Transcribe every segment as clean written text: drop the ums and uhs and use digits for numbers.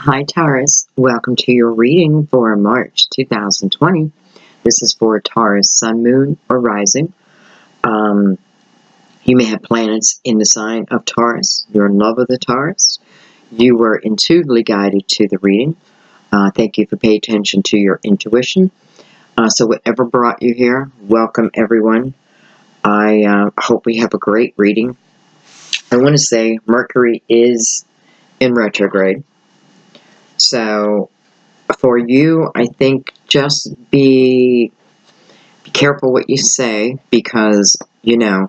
Hi Taurus, welcome to your reading for March 2020. This is for Taurus, Sun, Moon, or Rising. You may have planets in the sign of Taurus. You're in love with the Taurus. You were intuitively guided to the reading. Thank you for paying attention to your intuition. So whatever brought you here, welcome everyone. I hope we have a great reading. I want to say Mercury is in retrograde. So for you, I think just be careful what you say, because, I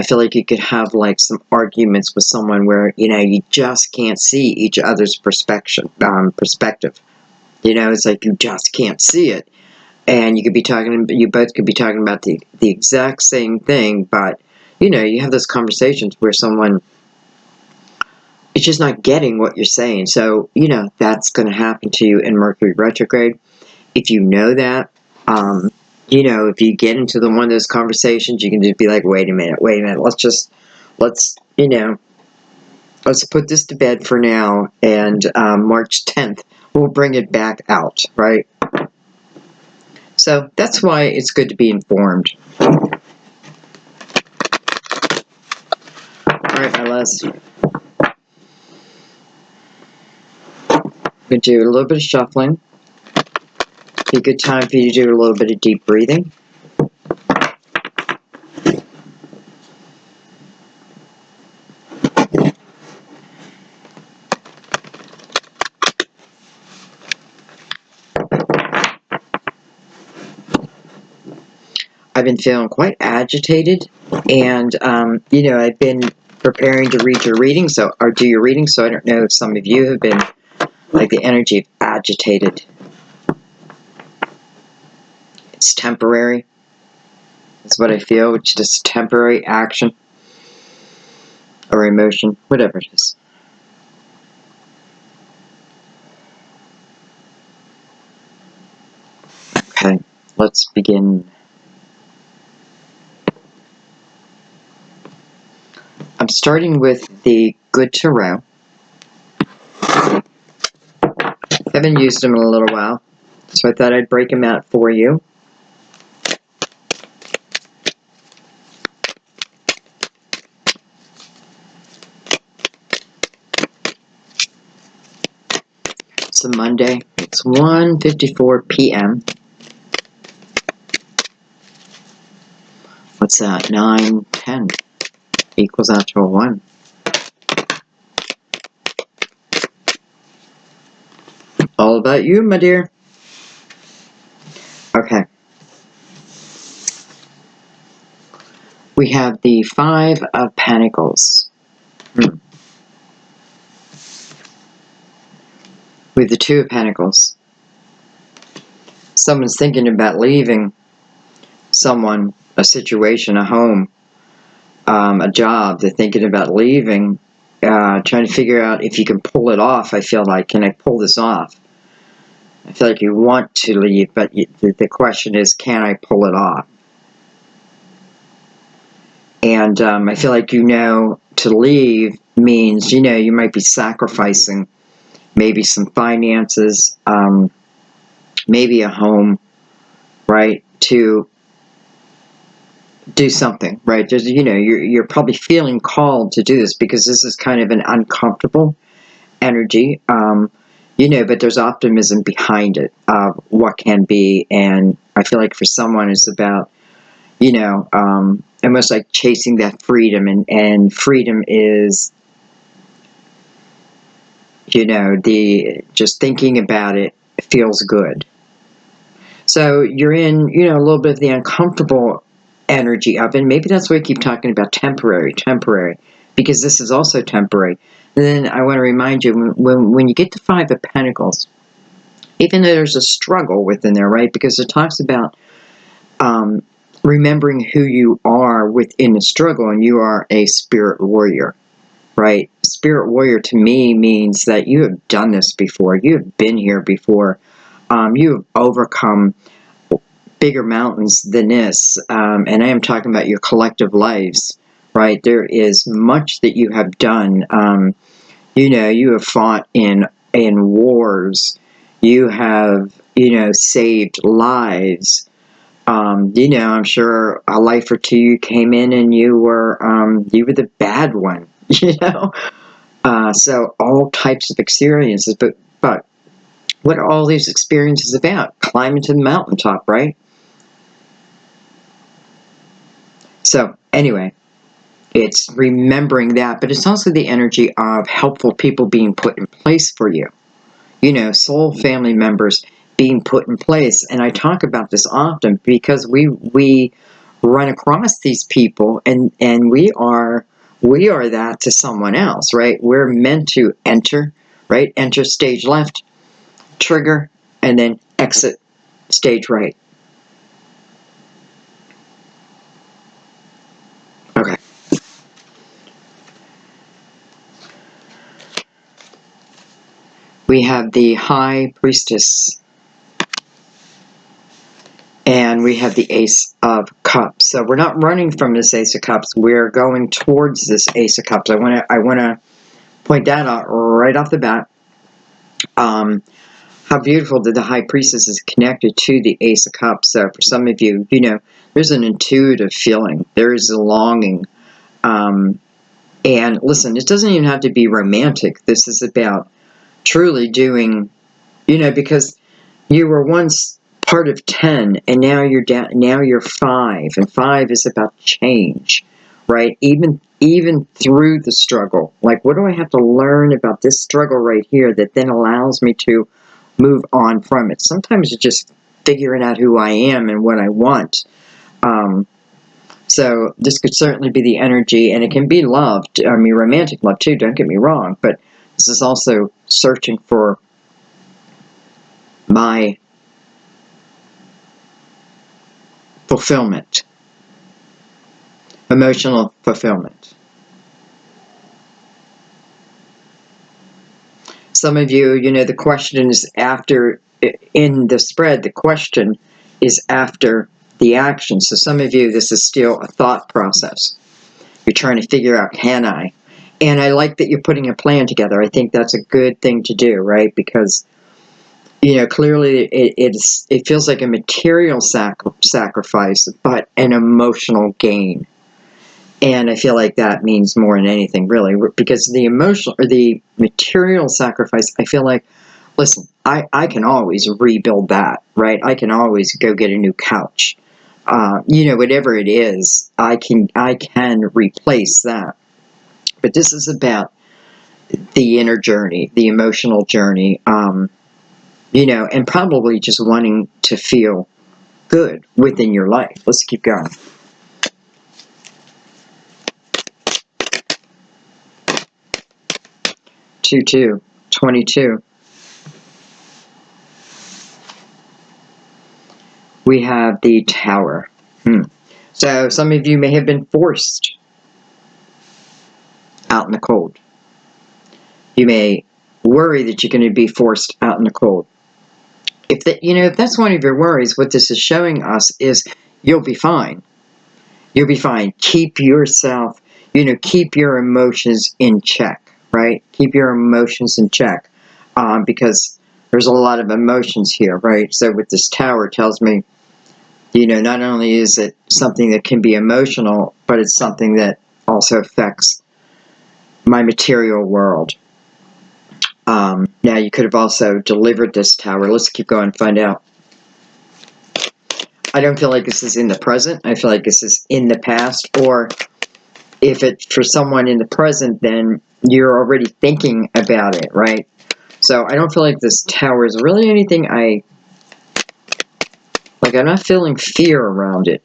feel like you could have like some arguments with someone where, you just can't see each other's perspective. It's like you just can't see it. And you both could be talking about the exact same thing, but, you have those conversations where someone is just not getting what you're saying. So, that's going to happen to you in Mercury retrograde. If you know that, if you get into one of those conversations, you can just be like, wait a minute, let's put this to bed for now, and March 10th, we'll bring it back out, right? So that's why it's good to be informed. All right, my loves. I'm going to do a little bit of shuffling. Be a good time for you to do a little bit of deep breathing. I've been feeling quite agitated, and, I've been preparing to read your reading, or do your reading, so I don't know if some of you have been, like, the energy of agitated. It's temporary. That's what I feel, it's just temporary action, or emotion, whatever it is. Okay, let's begin. I'm starting with the Good Tarot. Haven't used them in a little while, so I thought I'd break them out for you. It's a Monday. It's 1:54 p.m. What's that? 9, 10 equals out to a 1. All about you, my dear. Okay. We have the 5 of Pentacles. With the 2 of Pentacles. Someone's thinking about leaving someone, a situation, a home, a job. They're thinking about leaving, trying to figure out if you can pull it off. I feel like, can I pull this off? I feel like you want to leave, but the question is, can I pull it off? And I feel like, to leave means, you might be sacrificing maybe some finances, maybe a home, right, to do something, right? There's, you're probably feeling called to do this because this is kind of an uncomfortable energy, but there's optimism behind it of what can be. And I feel like for someone it's about, almost like chasing that freedom, and freedom is, just thinking about it feels good. So you're in, a little bit of the uncomfortable energy of it. Maybe that's why I keep talking about temporary, because this is also temporary. And then I want to remind you, when you get to 5 of Pentacles, even though there's a struggle within there, right? Because it talks about remembering who you are within the struggle, and you are a spirit warrior, right? Spirit warrior to me means that you have done this before. You have been here before. You have overcome bigger mountains than this. And I am talking about your collective lives, right? There is much that you have done. You have fought in in wars. You have, saved lives. I'm sure a life or two you came in and you were the bad one, So all types of experiences, but what are all these experiences about? Climbing to the mountaintop, right? So anyway, it's remembering that, but it's also the energy of helpful people being put in place for you. Soul family members being put in place. And I talk about this often because we run across these people and we are that to someone else, right? We're meant to enter, right? Enter stage left, trigger, and then exit stage right. Okay. We have the High Priestess. And we have the Ace of Cups. So we're not running from this Ace of Cups. We're going towards this Ace of Cups. I want to point that out right off the bat. How beautiful that the High Priestess is connected to the Ace of Cups. So for some of you, there's an intuitive feeling. There's a longing. And listen, it doesn't even have to be romantic. This is about truly doing, because you were once part of 10 and now you're down, now you're 5, and 5 is about change, right? Even through the struggle, like, what do I have to learn about this struggle right here that then allows me to move on from it? Sometimes it's just figuring out who I am and what I want. So this could certainly be the energy, and it can be love, romantic love too, don't get me wrong, but this is also searching for my fulfillment, emotional fulfillment. Some of you, the question is after, in the spread, the question is after the action. So some of you, this is still a thought process. You're trying to figure out, can I? And I like that you're putting a plan together. I think that's a good thing to do, right? Because, clearly it feels like a material sacrifice, but an emotional gain. And I feel like that means more than anything, really, because the emotional or the material sacrifice, I feel like, listen, I can always rebuild that, right? I can always go get a new couch. Whatever it is, I can replace that. But this is about the inner journey, the emotional journey, and probably just wanting to feel good within your life. Let's keep going. 2-2, 22. We have the Tower. So some of you may have been forced out in the cold. You may worry that you're going to be forced out in the cold. If that's one of your worries, what this is showing us is you'll be fine. You'll be fine. Keep yourself, keep your emotions in check, right? Keep your emotions in check, because there's a lot of emotions here, right? So with this Tower, it tells me, not only is it something that can be emotional, but it's something that also affects my material world. Now, you could have also delivered this Tower. Let's keep going and find out. I don't feel like this is in the present. I feel like this is in the past. Or if it's for someone in the present, then you're already thinking about it, right? So I don't feel like this Tower is really anything I'm not feeling fear around it.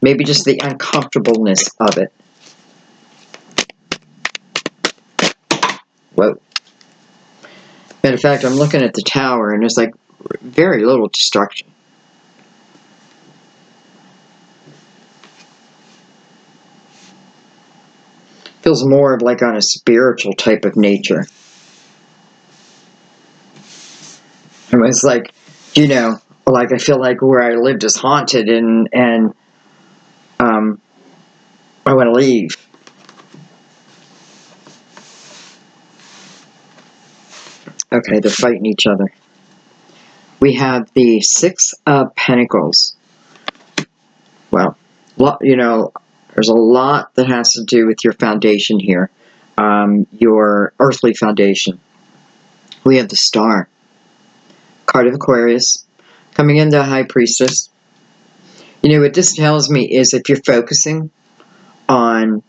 Maybe just the uncomfortableness of it. Whoa. Matter of fact, I'm looking at the Tower, and there's very little destruction. Feels more of on a spiritual type of nature. It was I feel like where I lived is haunted, and I want to leave. Okay, they're fighting each other. We have the Six of Pentacles. Well, you know, there's a lot that has to do with your foundation here. Your earthly foundation. We have the Star. Card of Aquarius. Coming into High Priestess. You know, what this tells me is if you're focusing on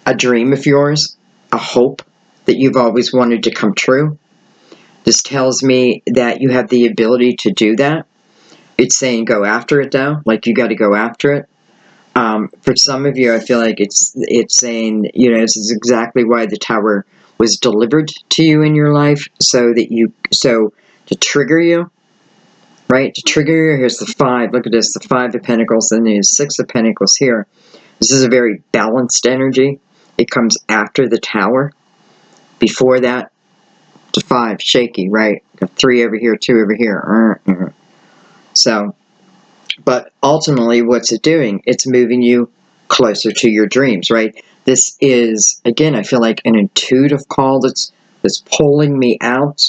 a dream of yours, a hope that you've always wanted to come true, this tells me that you have the ability to do that. It's saying go after it, though. Like, you got to go after it. For some of you, I feel like it's saying, you know, this is exactly why the Tower was delivered to you in your life, so to trigger you, right? To trigger you. Here's the 5. Look at this, the 5 of Pentacles, and the 6 of Pentacles here. This is a very balanced energy. It comes after the Tower. Before that, the 5, shaky, right? Got 3 over here, 2 over here. So, but ultimately, what's it doing? It's moving you closer to your dreams, right? This is, again, I feel like an intuitive call that's pulling me out.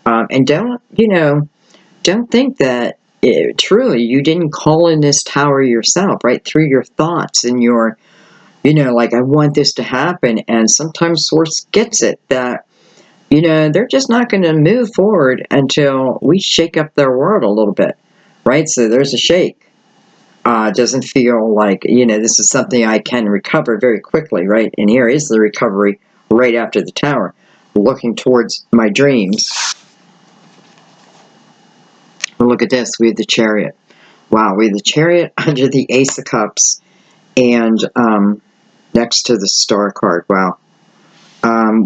And don't think that truly you didn't call in this Tower yourself, right? Through your thoughts and your, like, I want this to happen. And sometimes Source gets it that, they're just not going to move forward until we shake up their world a little bit, right? So there's a shake. Doesn't feel like, this is something I can recover very quickly, right? And here is the recovery right after the Tower, looking towards my dreams. Well, look at this. We have the Chariot. Wow, we have the Chariot under the Ace of Cups and next to the Star card. Wow.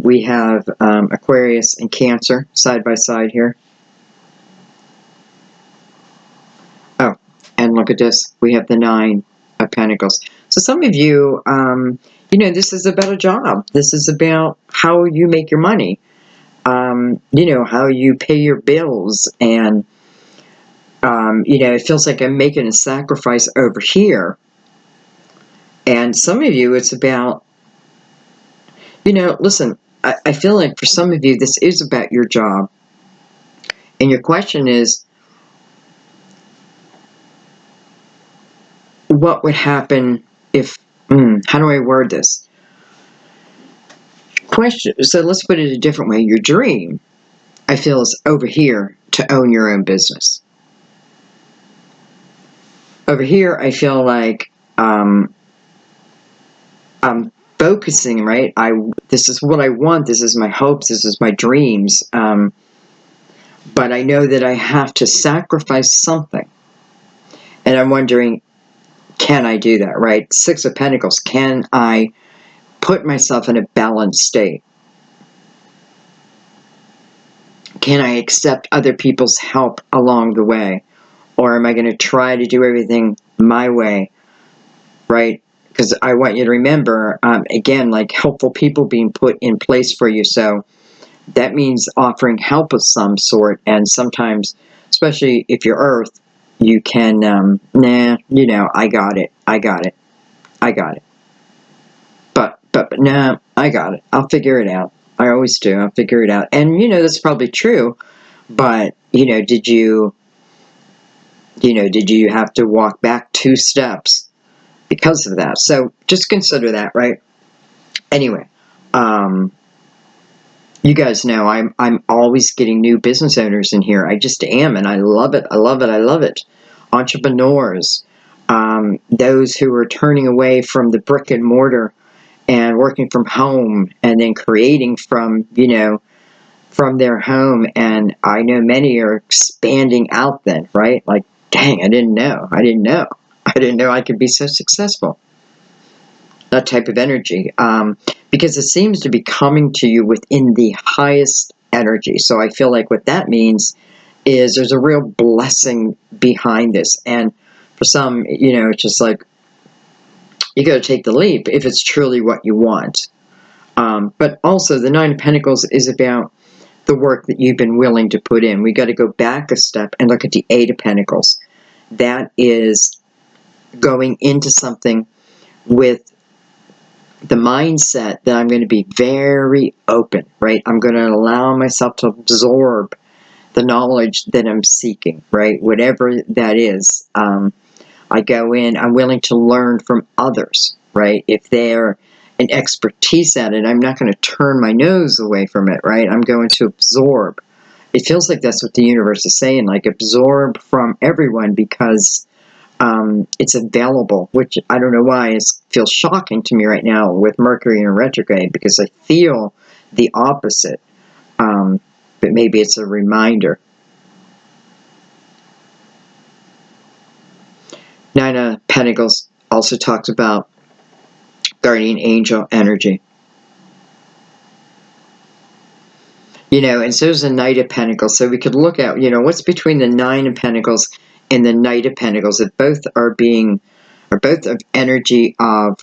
We have Aquarius and Cancer side by side here. Oh, and look at this. We have the 9 of Pentacles. So some of you, this is about a job. This is about how you make your money. How you pay your bills. And, it feels like I'm making a sacrifice over here. And some of you, it's about, listen, I feel like for some of you, this is about your job. And your question is, what would happen if, how do I word this? So let's put it a different way. Your dream, I feel, is over here to own your own business. Over here, I feel like I'm focusing, right? This is what I want. This is my hopes. This is my dreams. But I know that I have to sacrifice something. And I'm wondering, can I do that, right? 6 of Pentacles. Can I put myself in a balanced state? Can I accept other people's help along the way? Or am I going to try to do everything my way, right? Because I want you to remember, again, like helpful people being put in place for you. So that means offering help of some sort. And sometimes, especially if you're Earth, you can, I got it. But no, I got it. I'll figure it out. I always do. I'll figure it out. And, that's probably true. But, did you have to walk back 2 steps because of that? So just consider that, right? Anyway, you guys know I'm always getting new business owners in here. I just am, and I love it. I love it. I love it. Entrepreneurs, those who are turning away from the brick and mortar and working from home and then creating from, from their home. And I know many are expanding out then, right? Like, dang, I didn't know I could be so successful. That type of energy. Because it seems to be coming to you within the highest energy. So I feel like what that means is there's a real blessing behind this. And for some, it's just like, you got to take the leap if it's truly what you want. But also the 9 of Pentacles is about the work that you've been willing to put in. We got to go back a step and look at the 8 of Pentacles. That is going into something with the mindset that I'm going to be very open, right? I'm going to allow myself to absorb the knowledge that I'm seeking, right? Whatever that is. I go in, I'm willing to learn from others, right? If they're an expertise at it, I'm not going to turn my nose away from it, right? I'm going to absorb. It feels like that's what the universe is saying, like absorb from everyone, because it's available, which I don't know why it feels shocking to me right now with Mercury in retrograde, because I feel the opposite. But maybe it's a reminder. Nine of Pentacles also talks about guardian angel energy. You know, and so is the Knight of Pentacles. So we could look at, you know, what's between the Nine of Pentacles and the Knight of Pentacles. That both are both of energy of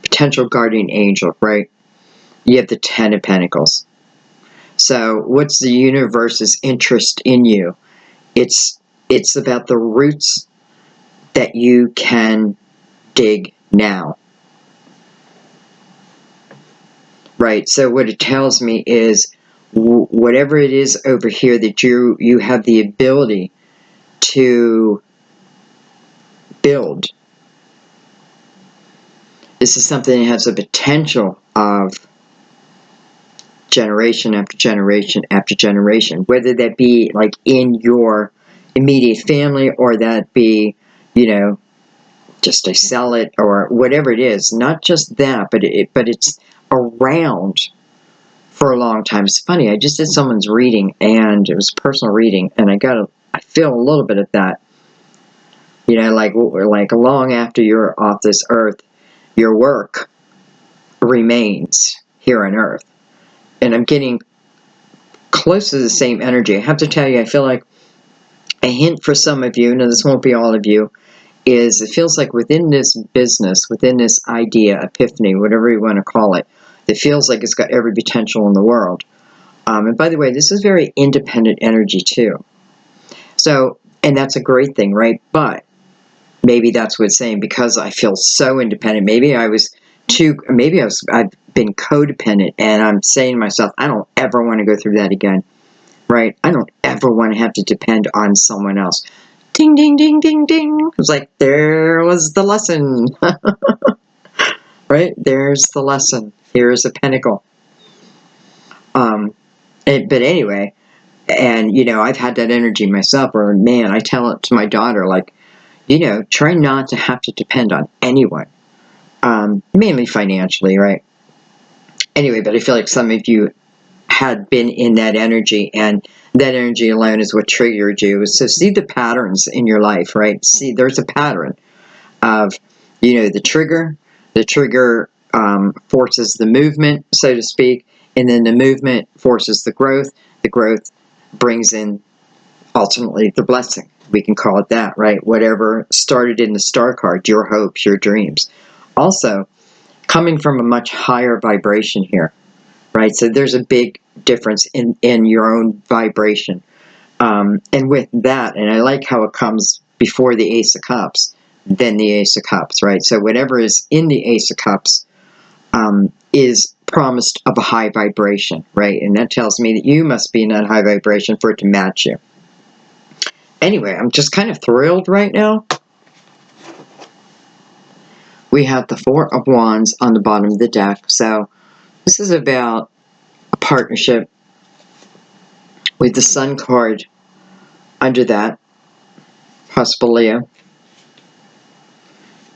potential guardian angel, right? You have the Ten of Pentacles. So what's the universe's interest in you? It's about the roots that you can dig now. Right, so what it tells me is whatever it is over here that you have the ability to build. This is something that has a potential of generation after generation after generation, whether that be like in your immediate family, or that be, you know, just to sell it, or whatever it is. Not just that, but it's around for a long time. It's funny, I just did someone's reading, and it was a personal reading, and I feel a little bit of that. You know, like long after you're off this earth, your work remains here on earth. And I'm getting close to the same energy. I have to tell you, I feel like a hint for some of you, now this won't be all of you, is it feels like within this business, within this idea, epiphany, whatever you want to call it, it feels like it's got every potential in the world. And by the way, this is very independent energy too. So, and that's a great thing, right? But maybe that's what it's saying, because I feel so independent. Maybe I've been codependent, and I'm saying to myself, I don't ever want to go through that again, right? I don't ever want to have to depend on someone else. Ding, ding, ding, ding, ding. It was like, there was the lesson. Right? There's the lesson. Here's a pentacle. But anyway, and, you know, I've had that energy myself, or, man, I tell it to my daughter, like, you know, try not to have to depend on anyone. Mainly financially, right? Anyway, but I feel like some of you had been in that energy, and that energy alone is what triggered you. So see the patterns in your life, right? See, there's a pattern of, you know, the trigger forces the movement, so to speak, and then the movement forces the growth brings in ultimately the blessing. We can call it that, right? Whatever started in the star card, your hopes, your dreams. Also, coming from a much higher vibration here, right? So there's a big difference in your own vibration. And with that, and I like how it comes before the Ace of Cups, then the Ace of Cups, right? So whatever is in the Ace of Cups is promised of a high vibration, right? And that tells me that you must be in that high vibration for it to match you. Anyway, I'm just kind of thrilled right now. We have the Four of Wands on the bottom of the deck. So this is about a partnership with the Sun card under that, possible Leo.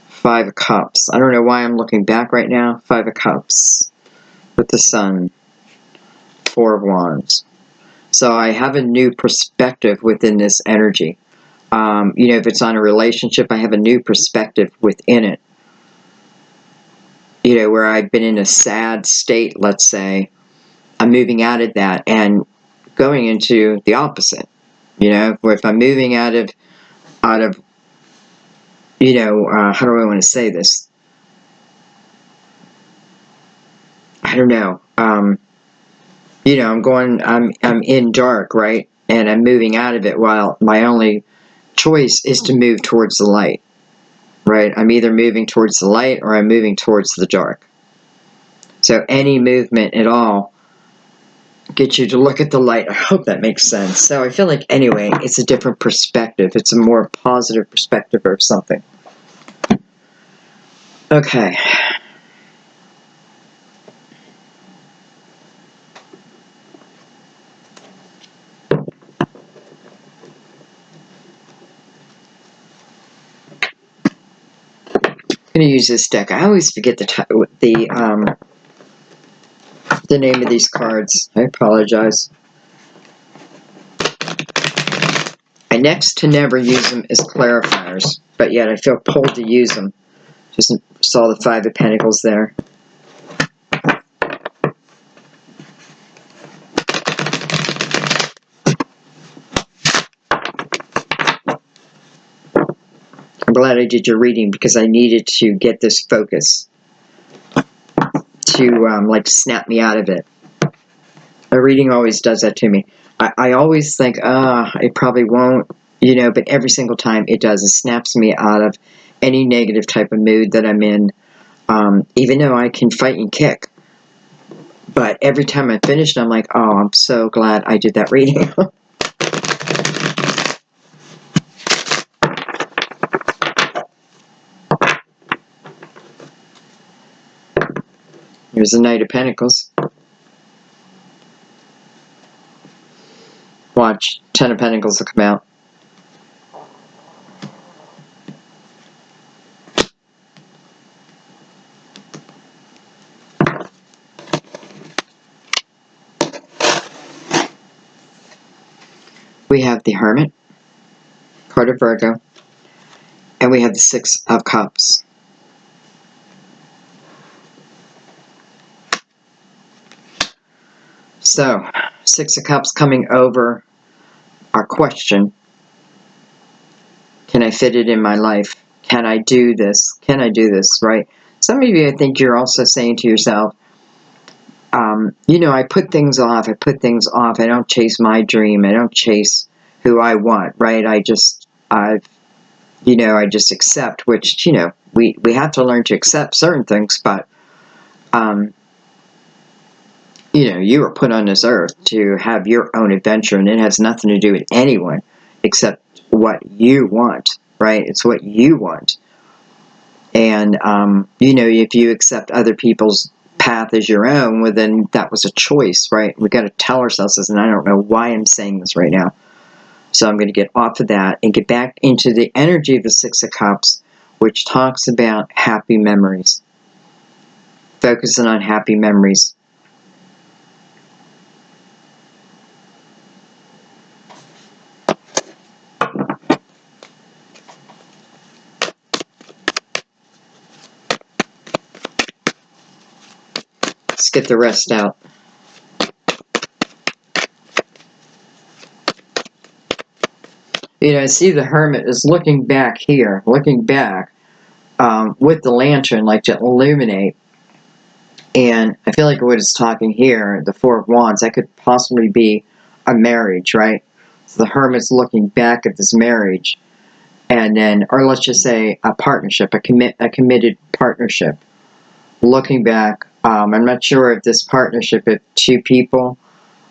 Five of Cups. I don't know why I'm looking back right now. Five of Cups with the Sun. Four of Wands. So I have a new perspective within this energy. You know, if it's on a relationship, I have a new perspective within it. You know, where I've been in a sad state, let's say, I'm moving out of that and going into the opposite. You know, where if I'm moving out of, you know, how do I want to say this? I don't know. You know, I'm in dark, right? And I'm moving out of it, while my only choice is to move towards the light, right? I'm either moving towards the light or I'm moving towards the dark. So any movement at all gets you to look at the light. I hope that makes sense. So I feel like, anyway, it's a different perspective. It's a more positive perspective of something. Okay. I'm going to use this deck. I always forget the name of these cards. I apologize. I next to never use them as clarifiers, but yet I feel pulled to use them. Just saw the Five of Pentacles there. I'm glad I did your reading because I needed to get this focus to like snap me out of it. A reading always does that to me. I always think, it probably won't, you know, but every single time it does. It snaps me out of any negative type of mood that I'm in, even though I can fight and kick. But every time I finish, I'm like, oh, I'm so glad I did that reading. Here's the Knight of Pentacles. Watch, Ten of Pentacles will come out. We have the Hermit, card of Virgo, and we have the Six of Cups. So, Six of Cups coming over our question. Can I fit it in my life? Can I do this? Can I do this, right? Some of you, I think you're also saying to yourself, you know, I put things off. I put things off. I don't chase my dream. I don't chase who I want, right? I just accept, which, you know, we have to learn to accept certain things, but, you know, you were put on this earth to have your own adventure, and it has nothing to do with anyone except what you want, right? It's what you want. And, you know, if you accept other people's path as your own, well, then that was a choice, right? We got to tell ourselves this, and I don't know why I'm saying this right now. So I'm going to get off of that and get back into the energy of the Six of Cups, which talks about happy memories. Focusing on happy memories. Let's get the rest out. You know, I see the Hermit is looking back here, looking back with the lantern, like to illuminate. And I feel like what it's talking here, the Four of Wands, that could possibly be a marriage, right? So the Hermit's looking back at this marriage, and then, or let's just say a partnership, a committed partnership. Looking back, I'm not sure if this partnership, if two people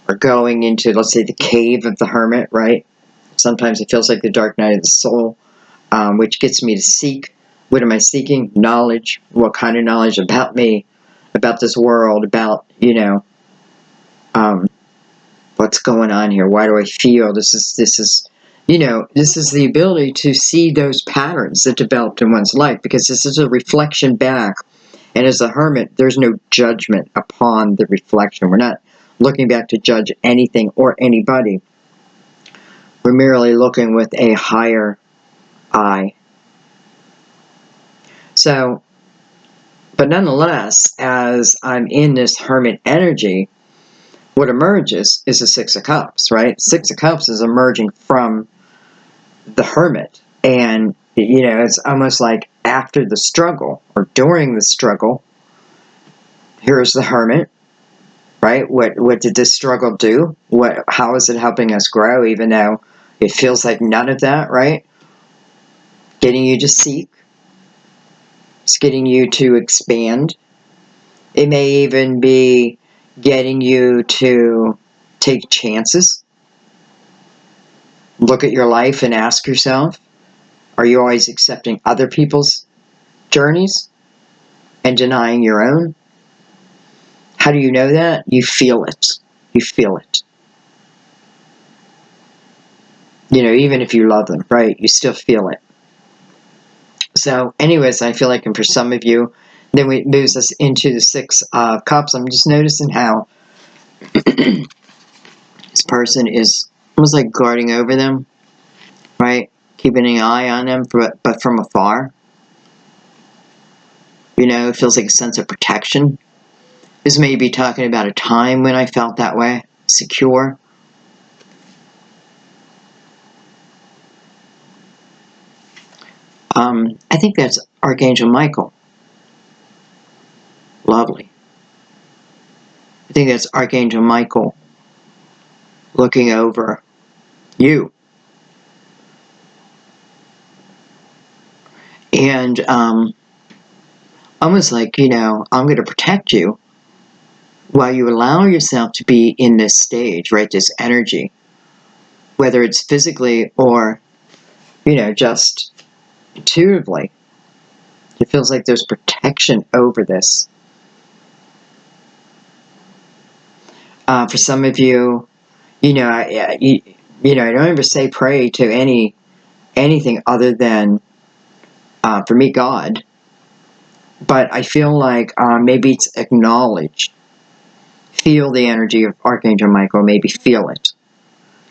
are going into, let's say, the cave of the Hermit, right? Sometimes it feels like the dark night of the soul, which gets me to seek. What am I seeking? Knowledge. What kind of knowledge about me, about this world, about, you know, what's going on here? Why do I feel this is, you know, this is the ability to see those patterns that developed in one's life, because this is a reflection back. And as a Hermit, there's no judgment upon the reflection. We're not looking back to judge anything or anybody. We're merely looking with a higher eye. So, but nonetheless, as I'm in this Hermit energy, what emerges is the Six of Cups, right? Six of Cups is emerging from the Hermit. And, you know, it's almost like after the struggle or during the struggle, here's the Hermit, right? What did this struggle do? How is it helping us grow, even though it feels like none of that, right? Getting you to seek. It's getting you to expand. It may even be getting you to take chances. Look at your life and ask yourself, are you always accepting other people's journeys and denying your own? How do you know that? You feel it. You feel it. You know, even if you love them, right? You still feel it. So anyways, I feel like, and for some of you, then it moves us into the Six of Cups. I'm just noticing how this person is almost like guarding over them, right? Keeping an eye on them, but from afar. You know, it feels like a sense of protection. This may be talking about a time when I felt that way, secure. I think that's Archangel Michael. Lovely. I think that's Archangel Michael looking over you. And almost like, you know, I'm going to protect you while you allow yourself to be in this stage, right? This energy, whether it's physically or, you know, just intuitively. It feels like there's protection over this. For some of you, you know, I don't ever say pray to anything other than, for me, God. But I feel like maybe it's acknowledged. Feel the energy of Archangel Michael. Maybe feel it.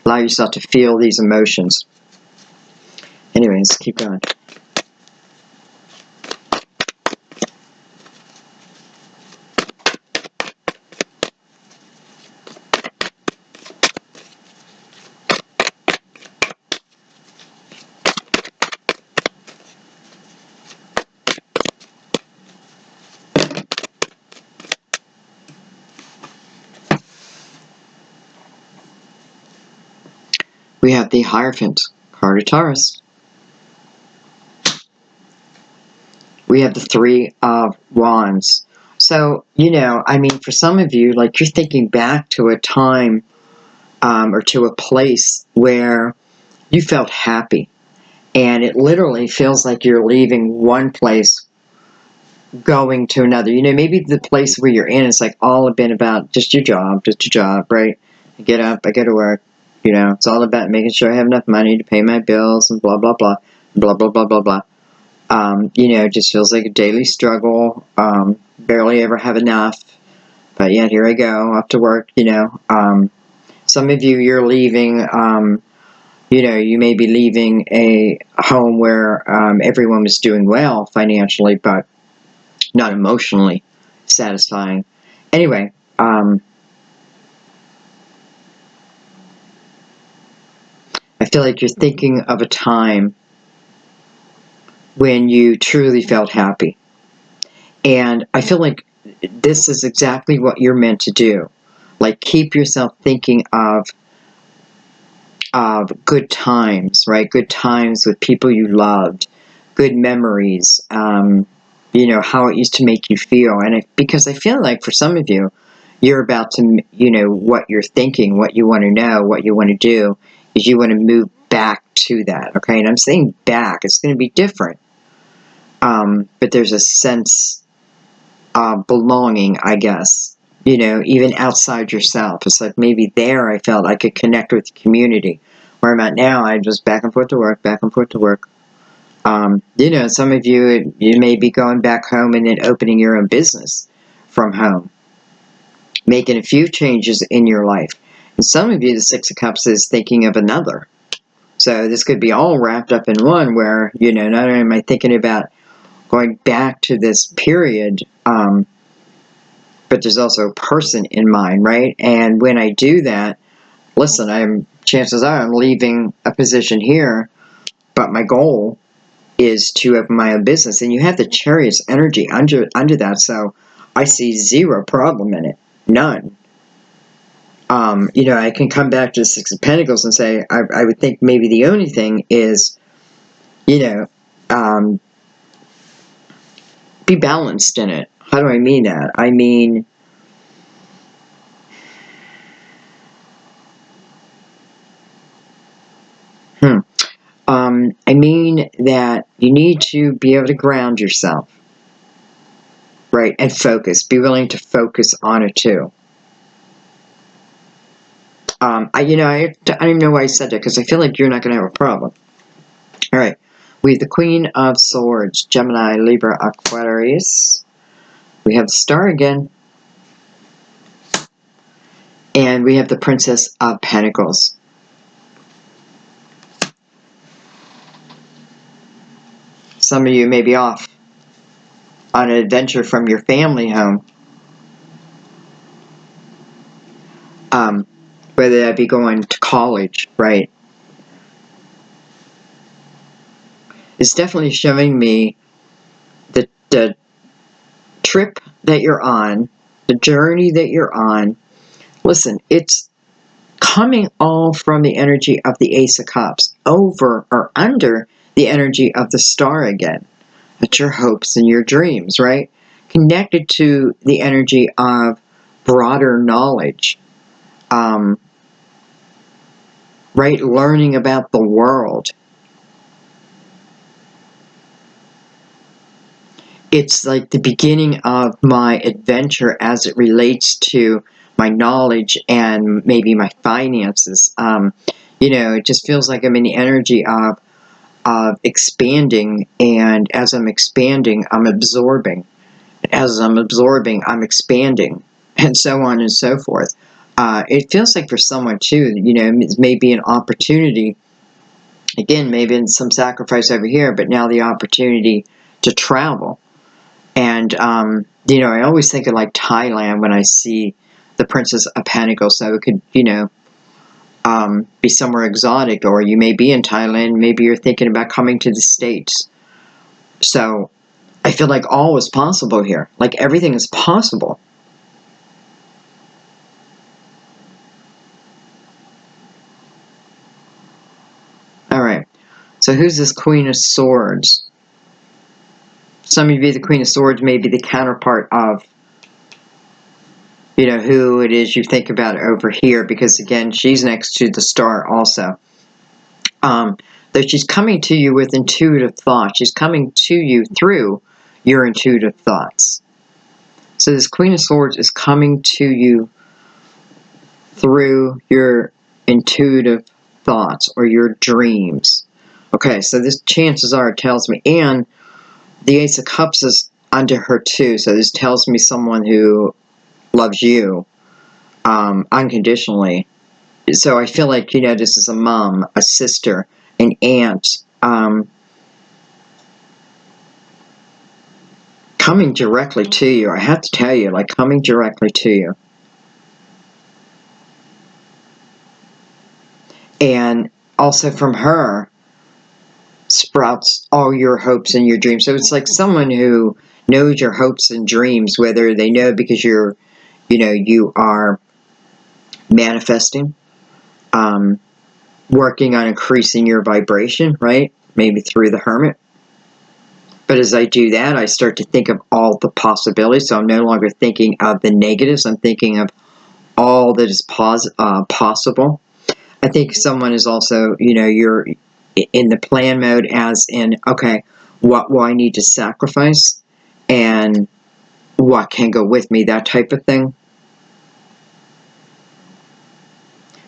Allow yourself to feel these emotions. Anyways, keep going. We have the Hierophant, card of Taurus. We have the Three of Wands. So, you know, I mean, for some of you, like, you're thinking back to a time or to a place where you felt happy. And it literally feels like you're leaving one place, going to another. You know, maybe the place where you're in is like all been about just your job, right? I get up, I go to work. You know, it's all about making sure I have enough money to pay my bills and blah, blah, blah, blah, blah, blah, blah, blah. You know, it just feels like a daily struggle. Barely ever have enough. But yeah, here I go, up to work, you know. Some of you, you're leaving, you know, you may be leaving a home where everyone was doing well financially, but not emotionally satisfying. Anyway, I feel like you're thinking of a time when you truly felt happy. And I feel like this is exactly what you're meant to do. Like, keep yourself thinking of good times, right? Good times with people you loved, good memories, you know, how it used to make you feel. And because I feel like for some of you, you're about to, you know, what you're thinking, what you want to know, what you want to do, is you want to move back to that, okay? And I'm saying back, it's going to be different. But there's a sense of belonging, I guess, you know, even outside yourself. It's like maybe there I felt I could connect with the community. Where I'm at now, I just back and forth to work, back and forth to work. You know, some of you, you may be going back home and then opening your own business from home, making a few changes in your life. And some of you, the Six of Cups is thinking of another. So this could be all wrapped up in one where, you know, not only am I thinking about going back to this period, but there's also a person in mind, right? And when I do that, listen, chances are I'm leaving a position here, but my goal is to open my own business. And you have the Chariot's energy under that, so I see zero problem in it. None. You know, I can come back to the Six of Pentacles and say, I would think maybe the only thing is, you know, be balanced in it. how do I mean that? I mean, I mean that you need to be able to ground yourself, right? And focus. Be willing to focus on it too. I don't even know why I said that, because I feel like you're not going to have a problem. All right. We have the Queen of Swords, Gemini, Libra, Aquarius. We have the Star again. And we have the Princess of Pentacles. Some of you may be off on an adventure from your family home. Whether that be going to college, right? It's definitely showing me the trip that you're on, the journey that you're on. Listen, it's coming all from the energy of the Ace of Cups, over or under the energy of the Star again. That's your hopes and your dreams, right? Connected to the energy of broader knowledge, right? Learning about the world. It's like the beginning of my adventure as it relates to my knowledge and maybe my finances. It just feels like I'm in the energy of expanding, and as I'm expanding, I'm absorbing. As I'm absorbing, I'm expanding, and so on and so forth. It feels like for someone too, it may be an opportunity. Again, maybe some sacrifice over here, but now the opportunity to travel. And, I always think of like Thailand when I see the Princess of Pentacles. So it could, be somewhere exotic, or you may be in Thailand. Maybe you're thinking about coming to the States. So I feel like all is possible here. Like everything is possible. All right. So who's this Queen of Swords? Some of you, the Queen of Swords may be the counterpart of, who it is you think about over here, because again, she's next to the Star also. That she's coming to you with intuitive thoughts. She's coming to you through your intuitive thoughts. So this Queen of Swords is coming to you through your intuitive thoughts or your dreams. Okay, so this, chances are, it tells me, and the Ace of Cups is under her too, so this tells me someone who loves you unconditionally. So I feel like, this is a mom, a sister, an aunt, coming directly to you. I have to tell you, like, coming directly to you. And also from her sprouts all your hopes and your dreams. So it's like someone who knows your hopes and dreams, whether they know because you are manifesting, working on increasing your vibration, right? Maybe through the Hermit. But as I do that, I start to think of all the possibilities. So I'm no longer thinking of the negatives. I'm thinking of all that is possible. I think someone is also, you're in the plan mode, as in, okay, what will I need to sacrifice and what can go with me, that type of thing.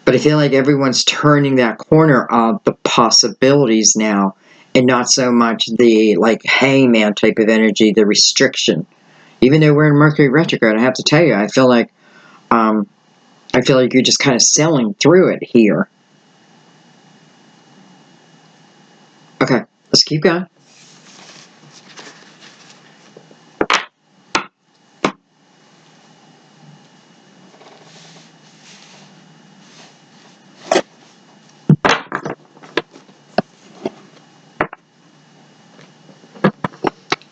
But I feel like everyone's turning that corner of the possibilities now, and not so much the like hangman type of energy, the restriction. Even though we're in Mercury retrograde, I have to tell you, I feel like you're just kind of sailing through it here. Okay, let's keep going.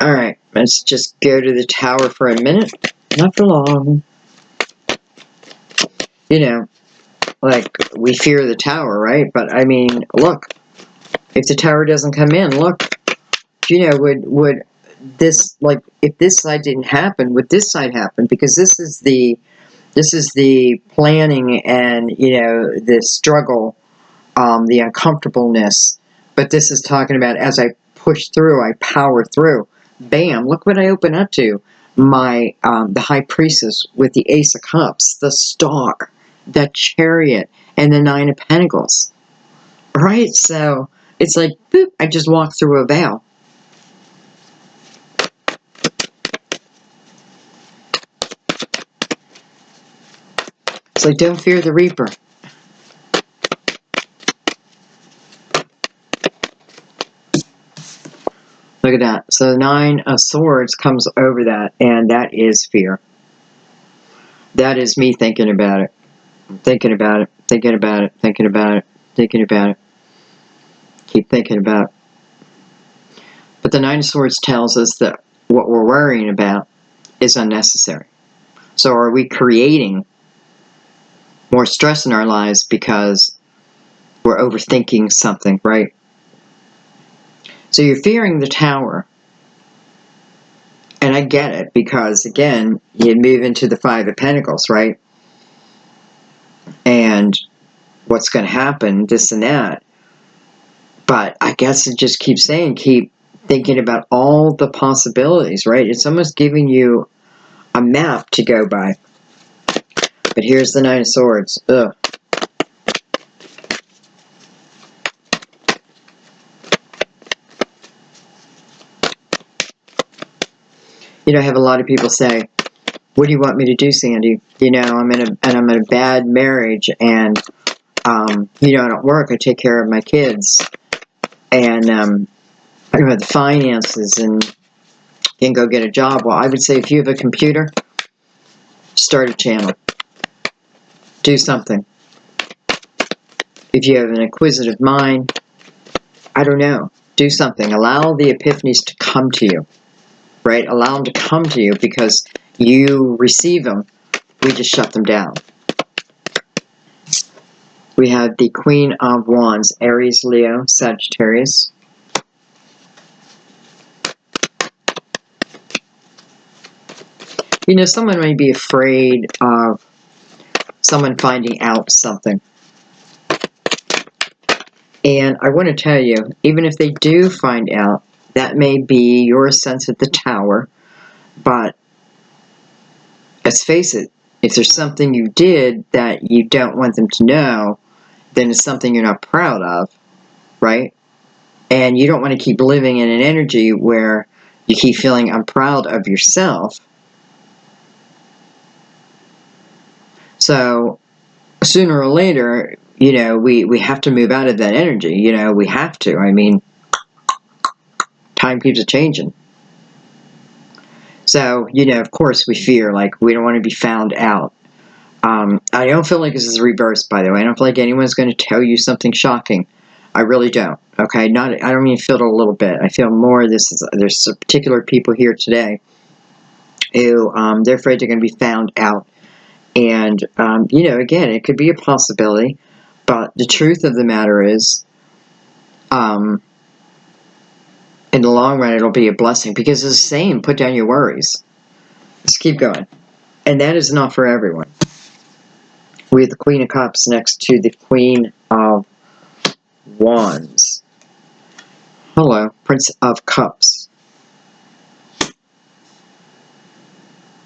Alright, let's just go to the Tower for a minute. Not for long. Like, we fear the Tower, right? But, I mean, look. If the Tower doesn't come in, look. Would this, like, if this side didn't happen, would this side happen? Because this is the planning and, you know, the struggle, the uncomfortableness. But this is talking about as I push through, I power through. Bam! Look what I open up to. My the High Priestess with the Ace of Cups, the Star, the Chariot, and the Nine of Pentacles. Right? So it's like, boop, I just walked through a veil. It's like, don't fear the Reaper. Look at that. So the Nine of Swords comes over that, and that is fear. That is me thinking about it. Thinking about it, thinking about it, thinking about it, thinking about it. Keep thinking about it. But the Nine of Swords tells us that what we're worrying about is unnecessary. So are we creating more stress in our lives because we're overthinking something, right? So you're fearing the Tower. And I get it, because, again, you move into the Five of Pentacles, right? And what's going to happen, this and that. But I guess it just keeps saying, keep thinking about all the possibilities, right? It's almost giving you a map to go by. But here's the Nine of Swords. Ugh. You know, I have a lot of people say, what do you want me to do, Sandy? You know, I'm in a bad marriage, and you know, I don't work. I take care of my kids, and I don't have the finances, and can go get a job. Well, I would say, if you have a computer, start a channel. Do something. If you have an inquisitive mind, I don't know, do something. Allow the epiphanies to come to you, right? Allow them to come to you, because you receive them. We just shut them down. We have the Queen of Wands, Aries, Leo, Sagittarius. You know, someone may be afraid of someone finding out something. And I want to tell you, even if they do find out, that may be your sense of the Tower. But let's face it, if there's something you did that you don't want them to know, then it's something you're not proud of, right? And you don't want to keep living in an energy where you keep feeling unproud of yourself. So sooner or later, you know, we have to move out of that energy. You know, we have to. I mean, time keeps changing. So, you know, of course we fear, like, we don't want to be found out. I don't feel like this is reversed, by the way. I don't feel like anyone's going to tell you something shocking. I really don't. Okay, I don't even feel it a little bit. I feel more there's some particular people here today who they're afraid they're going to be found out. And, you know, again, it could be a possibility, but the truth of the matter is, in the long run, it'll be a blessing, because it's the same, put down your worries. Let's keep going. And that is not for everyone. We have the Queen of Cups next to the Queen of Wands. Hello, Prince of Cups.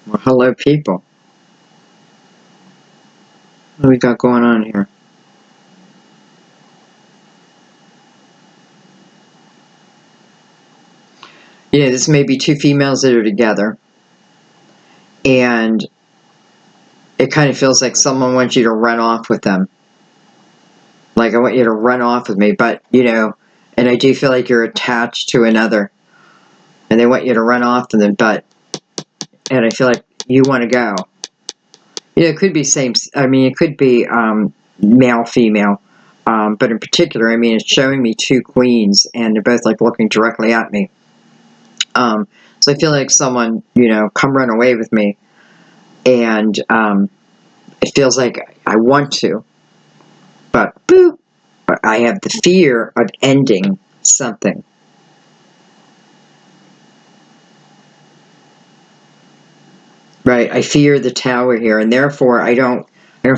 Well, hello, people. What do we got going on here? Yeah, this may be two females that are together. And it kind of feels like someone wants you to run off with them. Like, I want you to run off with me, but, you know, and I do feel like you're attached to another. And they want you to run off to them, but, and I feel like you want to go. You know, it could be it could be male, female. But in particular, I mean, it's showing me two queens, and they're both, like, looking directly at me. So I feel like someone, you know, come run away with me. And it feels like I want to. But, boop, I have the fear of ending something. right? I fear the Tower here, and therefore I don't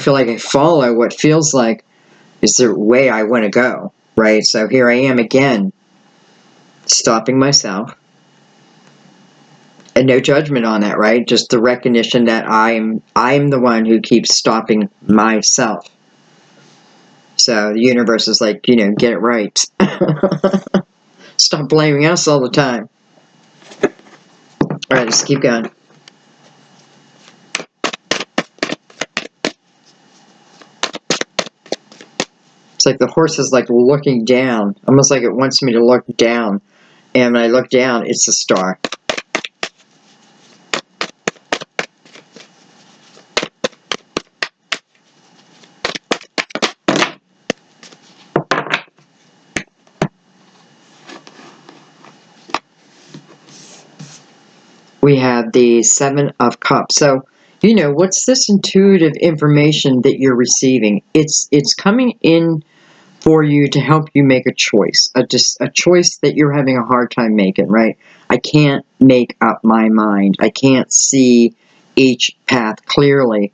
feel like I follow what feels like is the way I want to go, right? So here I am again, stopping myself. And no judgment on that, right? Just the recognition that I'm the one who keeps stopping myself. So the universe is like, get it right. Stop blaming us all the time. All right, let's keep going. It's like the horse is like looking down, almost like it wants me to look down. And when I look down, it's a star. We have the Seven of Cups. So, what's this intuitive information that you're receiving? It's coming in for you to help you make a choice, a choice that you're having a hard time making, right? I can't make up my mind. I can't see each path clearly.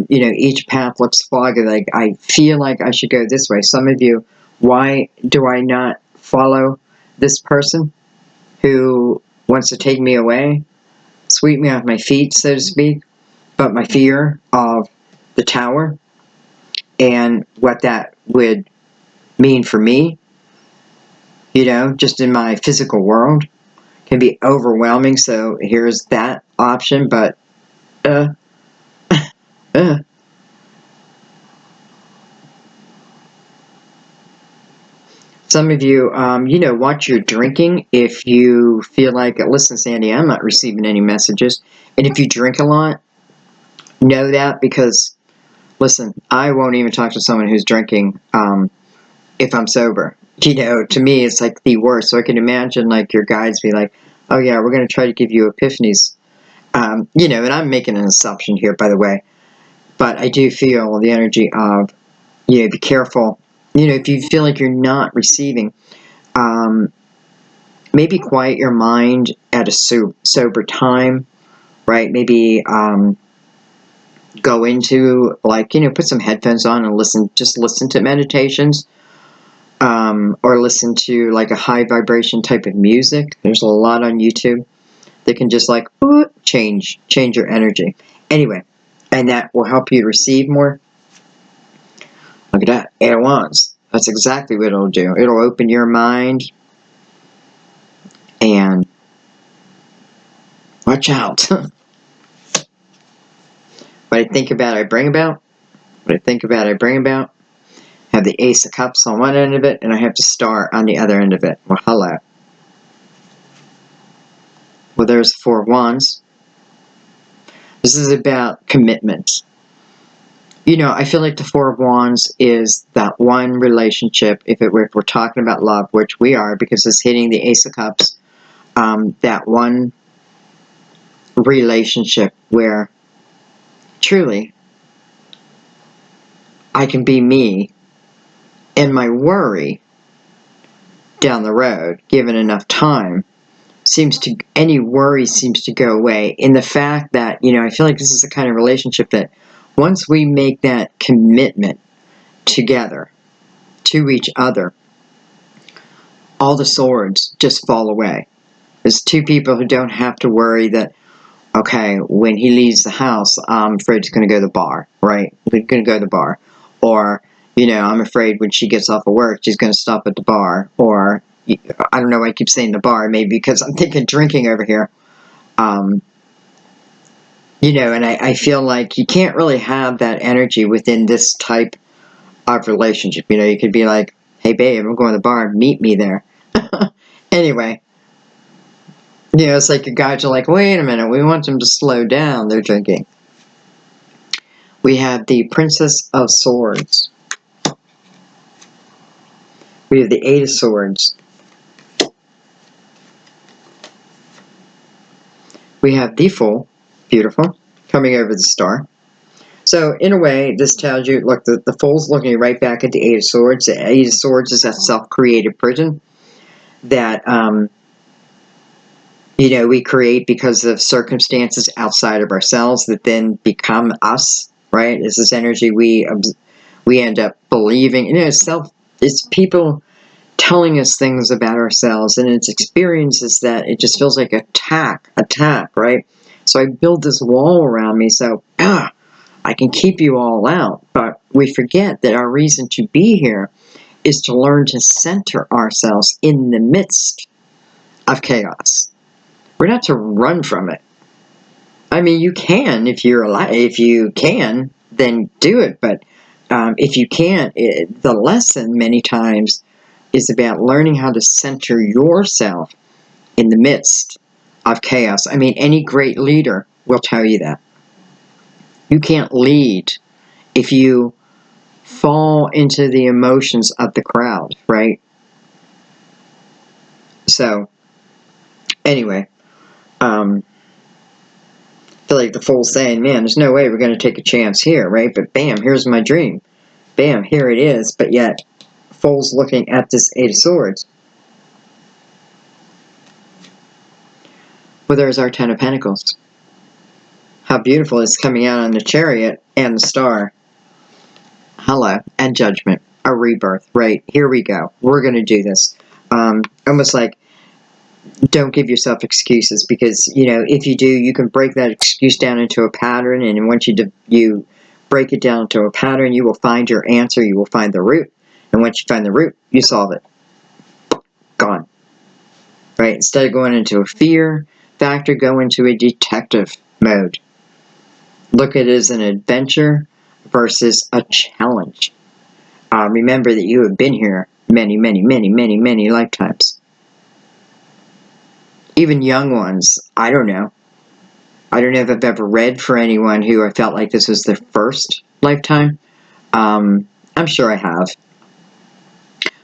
Each path looks foggy. Like, I feel like I should go this way. Some of you, why do I not follow this person who wants to take me away, sweep me off my feet, so to speak? But my fear of the Tower and what that would mean for me, just in my physical world, can be overwhelming. So here's that option, but some of you, watch your drinking. If you feel like, listen, Sandy, I'm not receiving any messages. And if you drink a lot, know that, because, listen, I won't even talk to someone who's drinking if I'm sober. To me, it's like the worst. So I can imagine, like, your guides be like, oh yeah, we're going to try to give you epiphanies. And I'm making an assumption here, by the way. But I do feel the energy of, be careful. If you feel like you're not receiving, maybe quiet your mind at a sober time, right? Maybe go into, like, put some headphones on and just listen to meditations, or listen to, like, a high vibration type of music. There's a lot on YouTube that can just, like, change your energy. Anyway, and that will help you receive more. Look at that, 8 of Wands. That's exactly what it'll do. It'll open your mind, and watch out. What I think about, I bring about. What I think about, I bring about. I have the Ace of Cups on one end of it, and I have the Star on the other end of it. Well, hello. Well, there's the 4 of Wands. This is about commitment. I feel like the 4 of Wands is that one relationship, if we're talking about love, which we are, because it's hitting the Ace of Cups, that one relationship where truly I can be me, and my worry down the road, given enough time, any worry seems to go away. In the fact that, I feel like this is the kind of relationship that once we make that commitment together to each other, all the swords just fall away. There's 2 people who don't have to worry that, okay, when he leaves the house, I'm afraid he's going to go to the bar, right? We're going to go to the bar. Or, I'm afraid when she gets off of work, she's going to stop at the bar. Or, I don't know why I keep saying the bar, maybe because I'm thinking drinking over here. And I feel like you can't really have that energy within this type of relationship. You could be like, hey babe, I'm going to the bar, meet me there. Anyway. It's like your guys are like, wait a minute, we want them to slow down, they're drinking. We have the Princess of Swords. We have the 8 of Swords. We have the Fool, beautiful, coming over the Star. So, in a way, this tells you, look, the Fool's looking right back at the 8 of Swords. The 8 of Swords is that self-created prison that, You know, we create because of circumstances outside of ourselves that then become us, right? This is energy we end up believing. You know, it's people telling us things about ourselves, and it's experiences that it just feels like attack, right? So I build this wall around me so I can keep you all out. But we forget that our reason to be here is to learn to center ourselves in the midst of chaos. We're not to run from it. I mean, you can if you're alive. If you can, then do it. But if you can't, the lesson many times is about learning how to center yourself in the midst of chaos. I mean, any great leader will tell you that. You can't lead if you fall into the emotions of the crowd, right? So, anyway, I feel like the fool's saying, man, there's no way we're going to take a chance here, right? But bam, here's my dream. Bam, here it is. But yet, fool's looking at this Eight of Swords. Well, there's our Ten of Pentacles. How beautiful it's coming out on the Chariot and the Star. Hello. And Judgment. A rebirth. Right. Here we go. We're going to do this. Almost like, don't give yourself excuses, because, you know, if you do, you can break that excuse down into a pattern, and once you break it down into a pattern, you will find your answer, you will find the root, and once you find the root, you solve it. Gone. Right? Instead of going into a fear factor, go into a detective mode. Look at it as an adventure versus a challenge. Remember that you have been here many, many, many, many, many lifetimes. Even young ones, I don't know. I don't know if I've ever read for anyone who I felt like this was their first lifetime. I'm sure I have.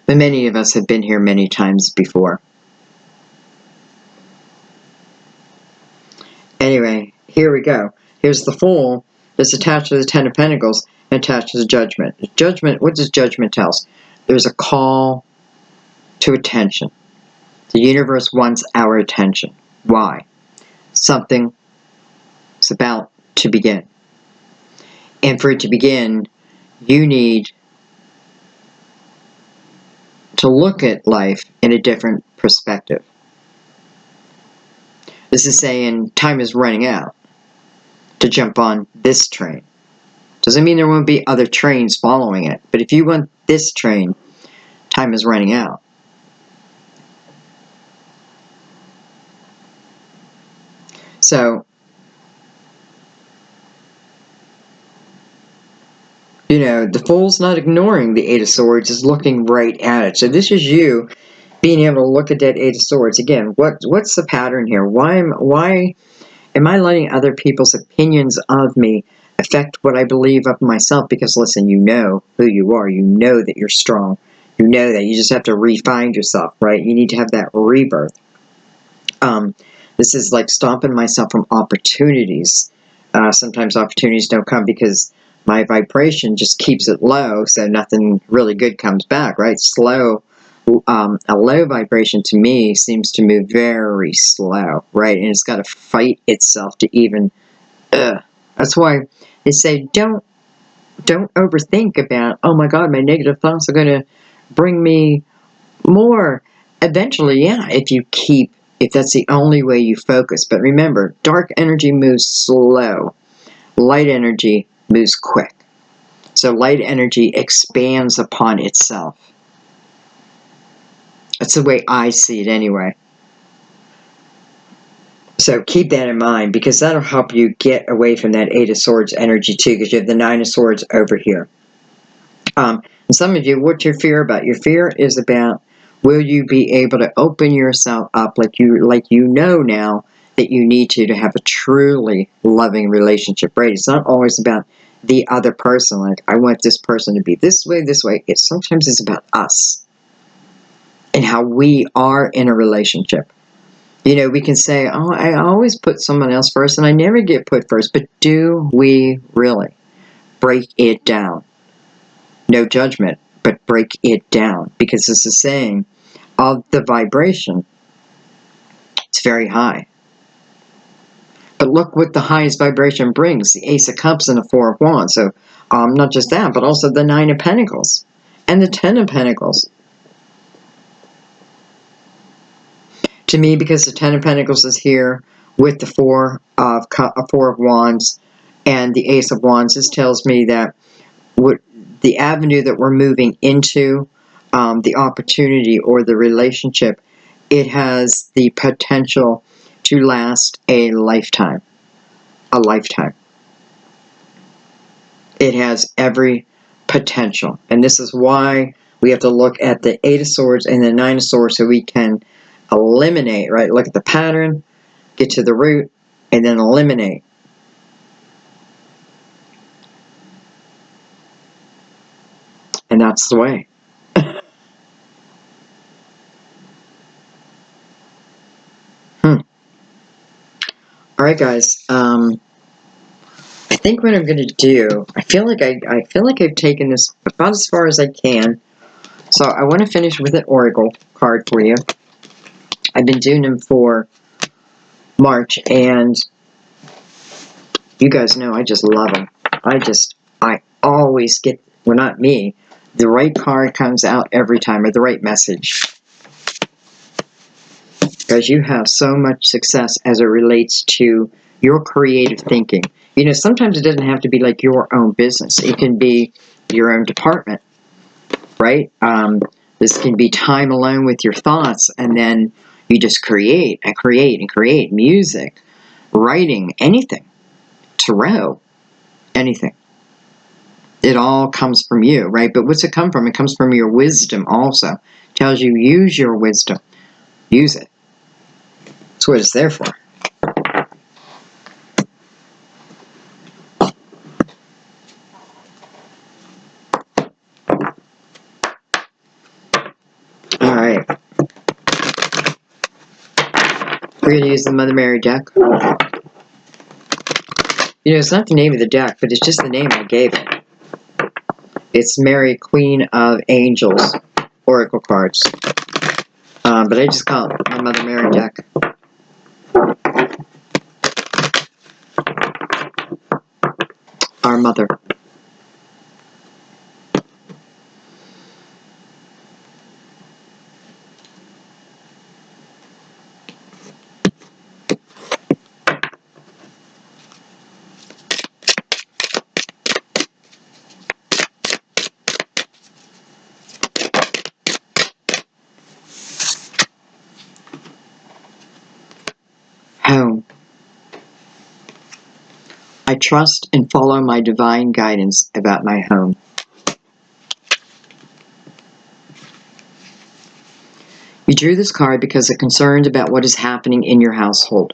But many of us have been here many times before. Anyway, here we go. Here's the Fool that's attached to the Ten of Pentacles and attached to the Judgment. Judgment, what does Judgment tell us? There's a call to attention. The universe wants our attention. Why? Something is about to begin. And for it to begin, you need to look at life in a different perspective. This is saying time is running out to jump on this train. Doesn't mean there won't be other trains following it, but if you want this train, time is running out. So, you know, the Fool's not ignoring the Eight of Swords, is looking right at it. So this is you being able to look at that Eight of Swords. Again, what's the pattern here? Why am I letting other people's opinions of me affect what I believe of myself? Because listen, you know who you are. You know that you're strong. You know that. You just have to refine yourself, right? You need to have that rebirth. This is like stopping myself from opportunities. Sometimes opportunities don't come because my vibration just keeps it low, so nothing really good comes back, right? A low vibration to me seems to move very slow, right? And it's got to fight itself to even. That's why they say don't overthink about, oh my God, my negative thoughts are going to bring me more. Eventually, yeah, if that's the only way you focus. But remember, dark energy moves slow. Light energy moves quick. So light energy expands upon itself. That's the way I see it anyway. So keep that in mind, because that'll help you get away from that Eight of Swords energy too, because you have the Nine of Swords over here. And some of you, what's your fear about? Your fear is about, will you be able to open yourself up like you know now that you need to have a truly loving relationship, right? It's not always about the other person, like, I want this person to be this way. Sometimes it's about us and how we are in a relationship. You know, we can say, oh, I always put someone else first and I never get put first. But do we really? Break it down. No judgment, but break it down. Because it's the saying of the vibration It's very high. But look what the highest vibration brings. The Ace of Cups and the Four of Wands. So not just that, but also the Nine of Pentacles and the Ten of Pentacles. To me, because the Ten of Pentacles is here with the Four of Wands and the Ace of Wands, this tells me that the avenue that we're moving into, the opportunity or the relationship, it has the potential to last a lifetime. A lifetime. It has every potential. And this is why we have to look at the Eight of Swords and the Nine of Swords so we can eliminate, right? Look at the pattern, get to the root, and then eliminate. And that's the way. All right, guys. I think what I'm going to do, I feel like I've taken this about as far as I can. So I want to finish with an oracle card for you. I've been doing them for March, and you guys know I just love them. I always get, well, not me, the right card comes out every time, or the right message. Because you have so much success as it relates to your creative thinking. You know, sometimes it doesn't have to be like your own business. It can be your own department, right? This can be time alone with your thoughts, and then you just create and create and create. Music, writing, anything. Tarot, anything. It all comes from you, right? But what's it come from? It comes from your wisdom also. It tells you use your wisdom. Use it. That's what it's there for. Alright. We're going to use the Mother Mary deck. You know, it's not the name of the deck, but it's just the name I gave it. It's Mary, Queen of Angels, Oracle cards. But I just call it the Mother Mary deck. Our Mother. Home. I trust and follow my divine guidance about my home. You drew this card because of concerns about what is happening in your household.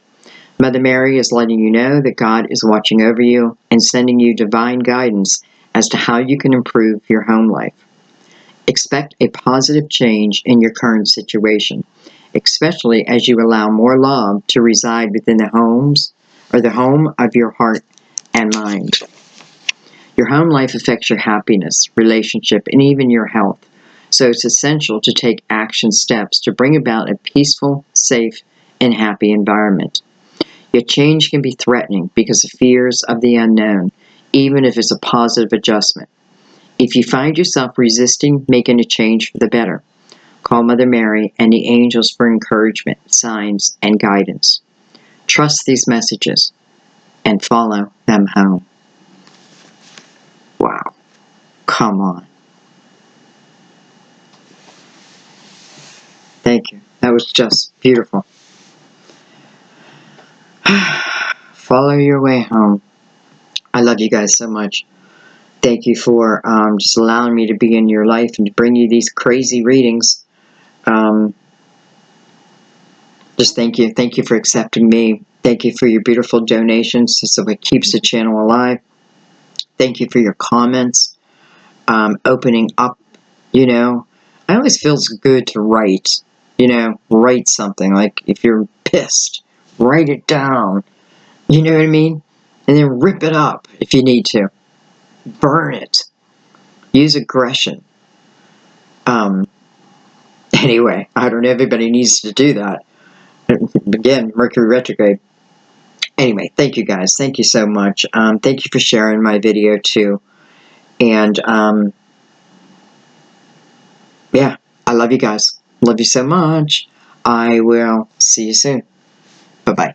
Mother Mary is letting you know that God is watching over you and sending you divine guidance as to how you can improve your home life. Expect a positive change in your current situation, especially as you allow more love to reside within the homes or the home of your heart and mind. Your home life affects your happiness, relationship, and even your health. So it's essential to take action steps to bring about a peaceful, safe, and happy environment. Yet change can be threatening because of fears of the unknown, even if it's a positive adjustment. If you find yourself resisting making a change for the better, call Mother Mary and the angels for encouragement, signs, and guidance. Trust these messages and follow them home. Wow. Come on. Thank you. That was just beautiful. Follow your way home. I love you guys so much. Thank you for just allowing me to be in your life and to bring you these crazy readings. Just thank you. Thank you for accepting me. Thank you for your beautiful donations so it keeps the channel alive. Thank you for your comments. Opening up, you know. I always feels good to write, you know, write something. Like if you're pissed, write it down. You know what I mean? And then rip it up if you need to. Burn it. Use aggression. Anyway, I don't know, everybody needs to do that. Again, Mercury retrograde. Anyway, thank you guys. Thank you so much. Thank you for sharing my video too. And yeah, I love you guys. Love you so much. I will see you soon. Bye-bye.